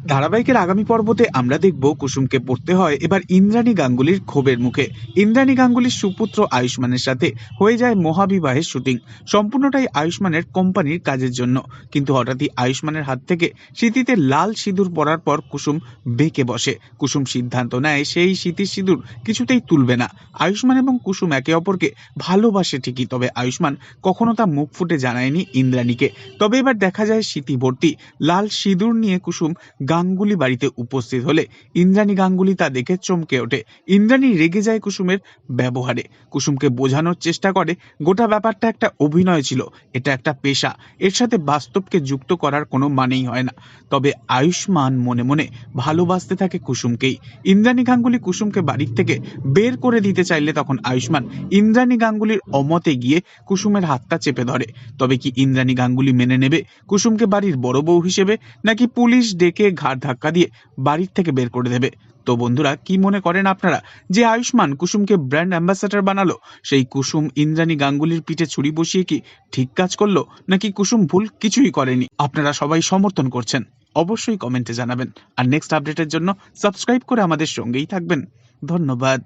ধারাবাহিকের আগামী পর্বতে আমরা দেখব কুসুমকে পড়তে হয় এবার ইন্দ্রাণী গাঙ্গুলির ক্ষোভের মুখে। ইন্দ্রাণী গাঙ্গুলির সুপুত্র আয়ুষ্মানের সাথে হয়ে যায় মহাবিবাহের শুটিং, সম্পূর্ণটাই আয়ুষ্মানের কোম্পানির কাজের জন্য। কিন্তু হঠাৎই আয়ুষ্মানের হাত থেকে স্মৃতিতে লাল সিঁদুর পরার পর কুসুম বেঁকে বসে। কুসুম সিদ্ধান্ত নেয় সেই স্মৃতির সিঁদুর কিছুতেই তুলবে না। আয়ুষ্মান এবং কুসুম একে অপরকে ভালোবাসে ঠিকই, তবে আয়ুষ্মান কখনো তা মুখ ফুটে জানায়নি ইন্দ্রাণীকে। তবে এবার দেখা যায় স্মৃতি ভর্তি লাল সিঁদুর নিয়ে কুসুম গাঙ্গুলি বাড়িতে উপস্থিত হলে ইন্দ্রাণী গাঙ্গুলি তা দেখে চমকে ওঠে। ইন্দ্রাণী রেগে যায় কুসুমের ব্যবহারে, কুসুমকে বোঝানোর চেষ্টা করে গোটা ব্যাপারটা একটা অভিনয় ছিল, এটা একটা পেশা, এর সাথে বাস্তবকে যুক্ত করার কোনো মানেই হয় না। তবে আয়ুষ্মান মনে মনে ভালোবাসতে থাকে কুসুমকেই। ইন্দ্রাণী গাঙ্গুলি কুসুমকে বাড়ির থেকে বের করে দিতে চাইলে তখন আয়ুষ্মান ইন্দ্রাণী গাঙ্গুলির অমতে গিয়ে কুসুমের হাতটা চেপে ধরে। তবে কি ইন্দ্রাণী গাঙ্গুলি মেনে নেবে কুসুমকে বাড়ির বড় বউ হিসেবে, নাকি পুলিশ ডেকে ঘাড় ধাক্কা দিয়ে বাড়ির থেকে বের করে দেবে? তো বন্ধুরা, কি মনে করেন আপনারা যে আয়ুষ্মান কুসুমকে ব্র্যান্ড অ্যাম্বাসাডার বানালো, সেই কুসুম ইন্দ্রাণী গাঙ্গুলির পিঠে ছুরি বসিয়ে কি ঠিক কাজ করলো, নাকি কুসুম ভুল কিছুই করেনি? আপনারা সবাই সমর্থন করছেন, অবশ্যই কমেন্টে জানাবেন। আর নেক্সট আপডেটের জন্য সাবস্ক্রাইব করে আমাদের সঙ্গেই থাকবেন। ধন্যবাদ।